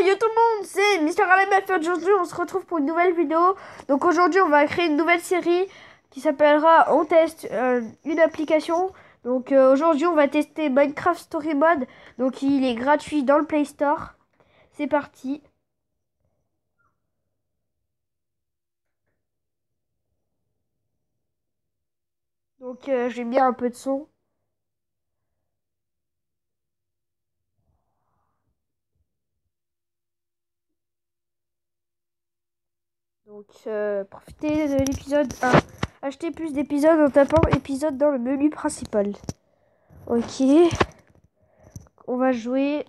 yo tout le monde, c'est Mister Alamaf. Aujourd'hui, on se retrouve pour une nouvelle vidéo. Donc aujourd'hui, on va créer une nouvelle série qui s'appellera On teste une application. Donc aujourd'hui, on va tester Minecraft Story Mode. Donc il est gratuit dans le Play Store. C'est parti. Donc j'ai mis un peu de son. Donc profitez de l'épisode 1. Achetez plus d'épisodes en tapant épisode dans le menu principal. Ok. On va jouer.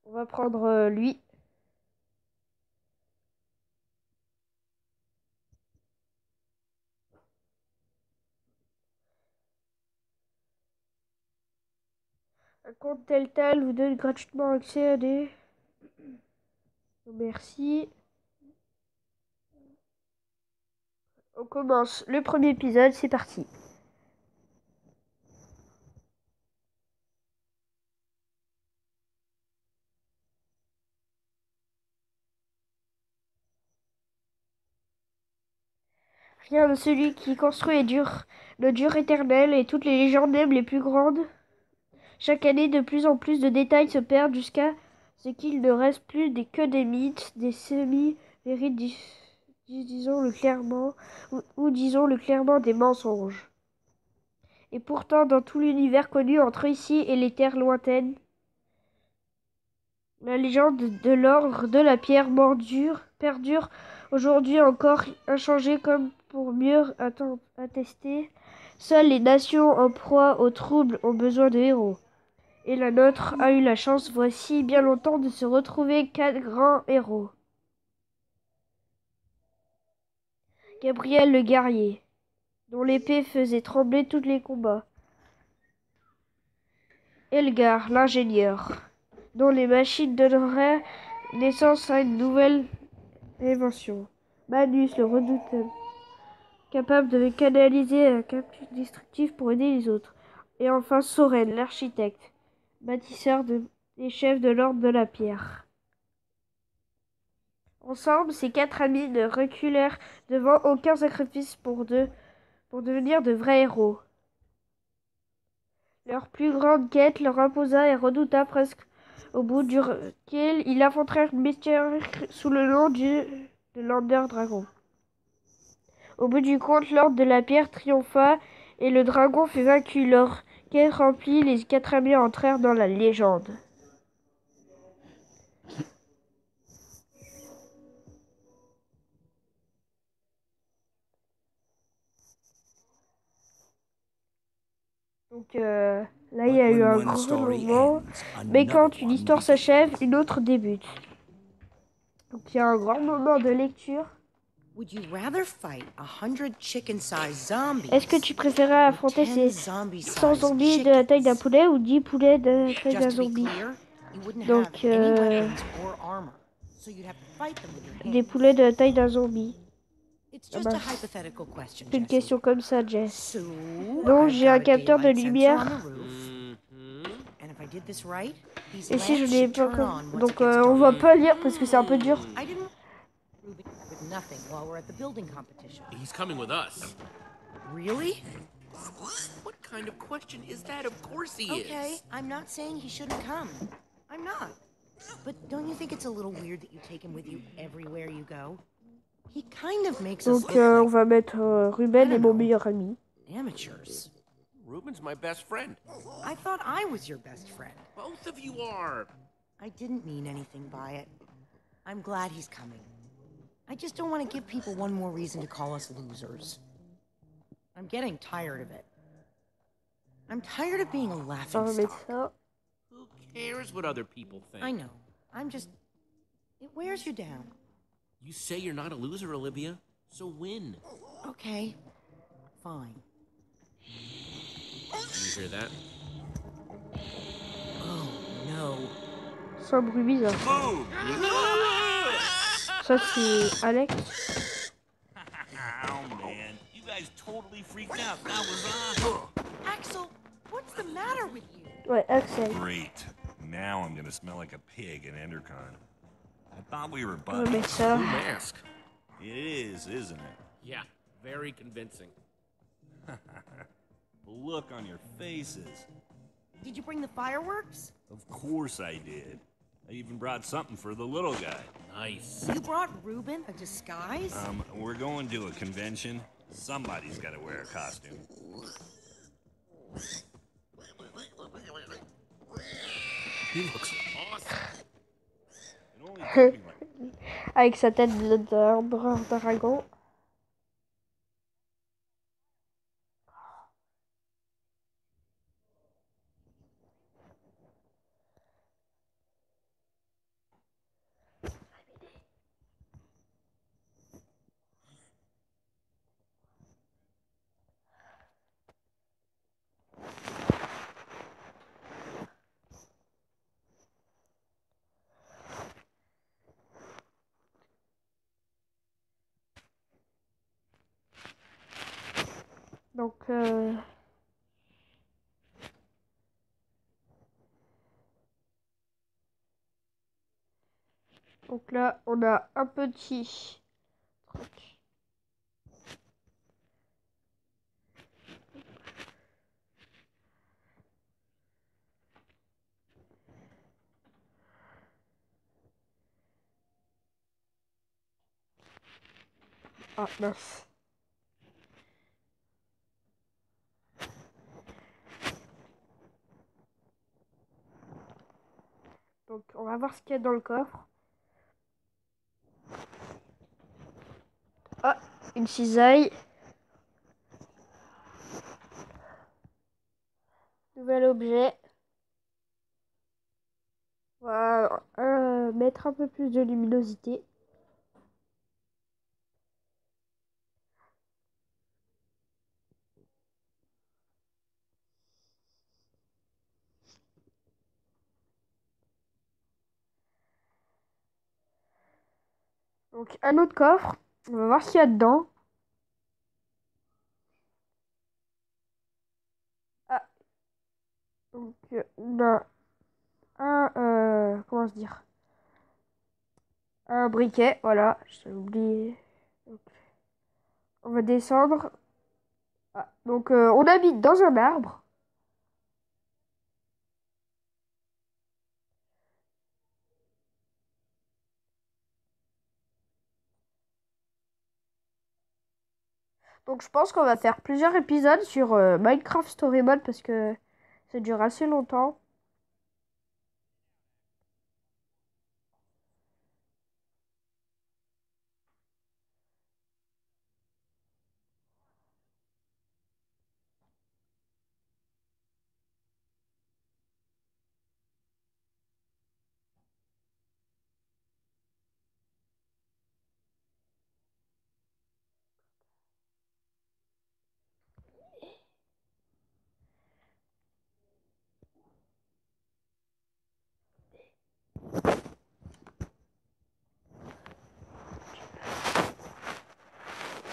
On va prendre lui. Un compte tel vous donne gratuitement accès à des... Merci. On commence le premier épisode, c'est parti. Rien de celui qui construit est dur, le dur éternel et toutes les légendes même les plus grandes. Chaque année, de plus en plus de détails se perdent jusqu'à ce qu'il ne reste plus que des mythes, des semi-vérités, disons-le clairement, ou disons-le clairement des mensonges. Et pourtant, dans tout l'univers connu entre ici et les terres lointaines, la légende de l'ordre de la pierre perdure aujourd'hui encore inchangée comme pour mieux attester. Seules les nations en proie aux troubles ont besoin de héros. Et la nôtre a eu la chance, voici bien longtemps, de se retrouver 4 grands héros. Gabriel le guerrier, dont l'épée faisait trembler tous les combats. Elgar l'ingénieur, dont les machines donneraient naissance à une nouvelle invention. Manus le redoutable, capable de canaliser un caprice destructif pour aider les autres. Et enfin Soren, l'architecte, bâtisseur et chef de l'ordre de la pierre. Ensemble, ces 4 amis ne reculèrent devant aucun sacrifice pour devenir de vrais héros. Leur plus grande quête leur imposa et redouta presque au bout duquel ils affrontèrent Mystère sous le nom de l'Ender Dragon. Au bout du compte, l'ordre de la pierre triompha et le dragon fut vaincu. Leur quête remplie, les 4 amis entrèrent dans la légende. Donc là, il y a eu un grand moment. Mais quand une histoire s'achève, une autre débute. Donc il y a un grand moment de lecture. Est-ce que tu préférais affronter ces 100 zombies de la taille d'un poulet ou 10 poulets de la taille d'un zombie? Donc des poulets de la taille d'un zombie. C'est une question comme ça, Jess. Donc j'ai un capteur de lumière. Et si je l'ai pas encore... Donc on va pas lire parce que c'est un peu dur. He's coming with us. Really? What kind of question is that? Of course he is. Okay, I'm not saying he shouldn't come. I'm not. But don't you think it's a little weird that you take him with you everywhere you go? He kind of makes us Donc look on like va mettre Ruben et mon meilleur ami. amateurs. Ruben's my best friend. I thought I was your best friend. Both of you are. I didn't mean anything by it. I'm glad he's coming. I just don't want to give people one more reason to call us losers. I'm getting tired of it. I'm tired of being a On laughing va mettre stock. ça. Who cares what other people think? I know. I'm just... It wears you down. You say you're not a loser, Olivia, so win. Okay. Fine. You hear that? Oh, no. C'est un bruit bizarre. Boom! Ça c'est Alex. Oh man, you guys totally freaked out. That was awesome. Axel, what's the matter with you? Ouais, Axel. Great. now I'm gonna smell like a pig in Endercon. I thought we were On va mettre buddies. ça. New mask. It is, isn't it? Yeah, very convincing. The look on your faces. Did you bring the fireworks? Of course I did. I even brought something for the little guy. Nice. You brought Reuben a disguise? We're going to a convention. Somebody's gotta wear a costume. He looks awesome. It only took me like Avec sa tête d'empereur dragon. Donc là, on a un petit truc. Ah mince. Donc on va voir ce qu'il y a dans le coffre. Ah, une cisaille. Nouvel objet. On va mettre un peu plus de luminosité. Donc un autre coffre. On va voir ce qu'il y a dedans. Ah. Donc on a un comment se dire? Un briquet, voilà, j'ai oublié. Donc, on va descendre. Ah, donc on habite dans un arbre. Donc je pense qu'on va faire plusieurs épisodes sur Minecraft Story Mode parce que ça dure assez longtemps.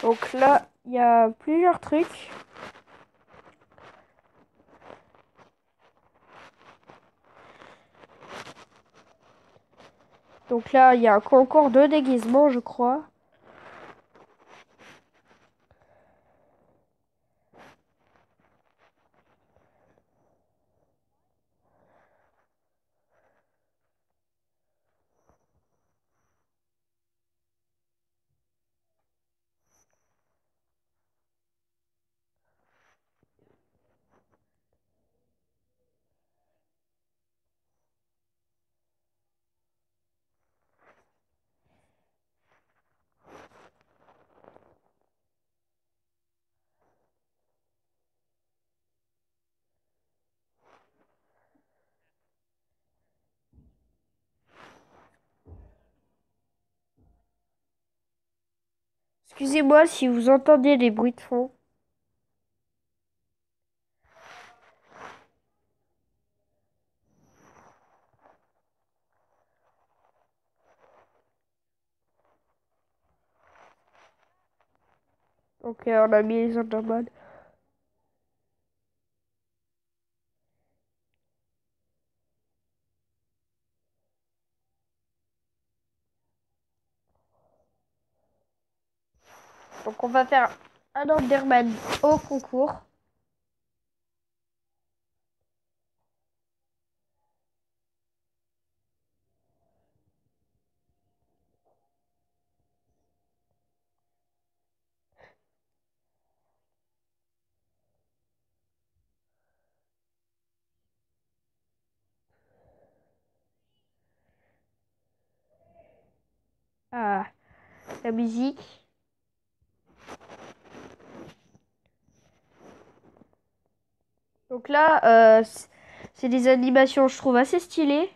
Donc là, il y a plusieurs trucs. Donc là, il y a un concours de déguisement, je crois. Excusez-moi si vous entendez les bruits de fond. Donc on a mis les Enderman. Donc on va faire un Enderman au concours. Ah, la musique. Donc là, c'est des animations, je trouve, assez stylées.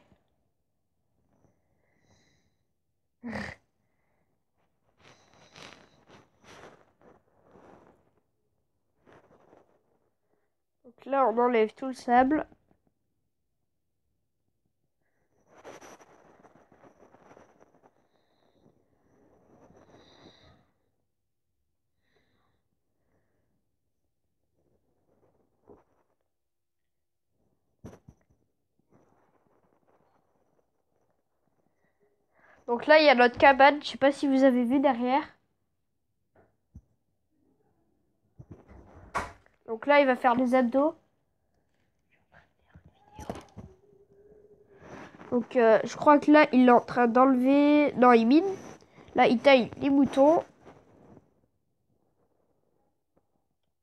Donc là, on enlève tout le sable. Donc là, il y a notre cabane. Je sais pas si vous avez vu derrière. Donc là, il va faire des abdos. Donc je crois que là, il est en train d'enlever... Non, il mine. Là, il taille les moutons.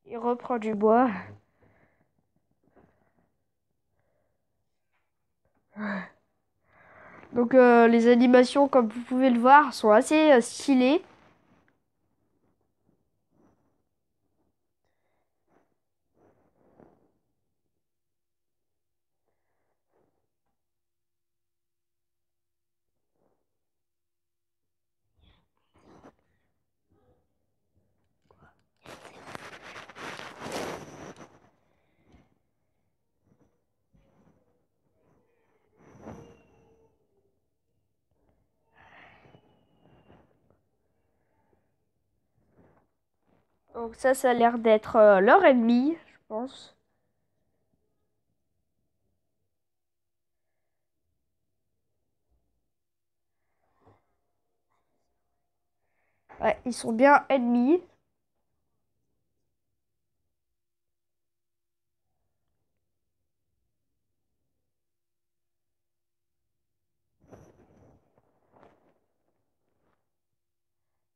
Il reprend du bois. Donc les animations, comme vous pouvez le voir, sont assez stylées. Donc ça a l'air d'être leur ennemi, je pense. Ouais, ils sont bien ennemis.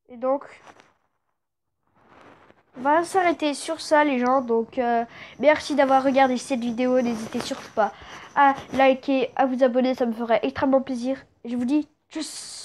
Et donc, on va s'arrêter sur ça, les gens. Donc, merci d'avoir regardé cette vidéo. N'hésitez surtout pas à liker, à vous abonner. Ça me ferait extrêmement plaisir. Et je vous dis tchuss!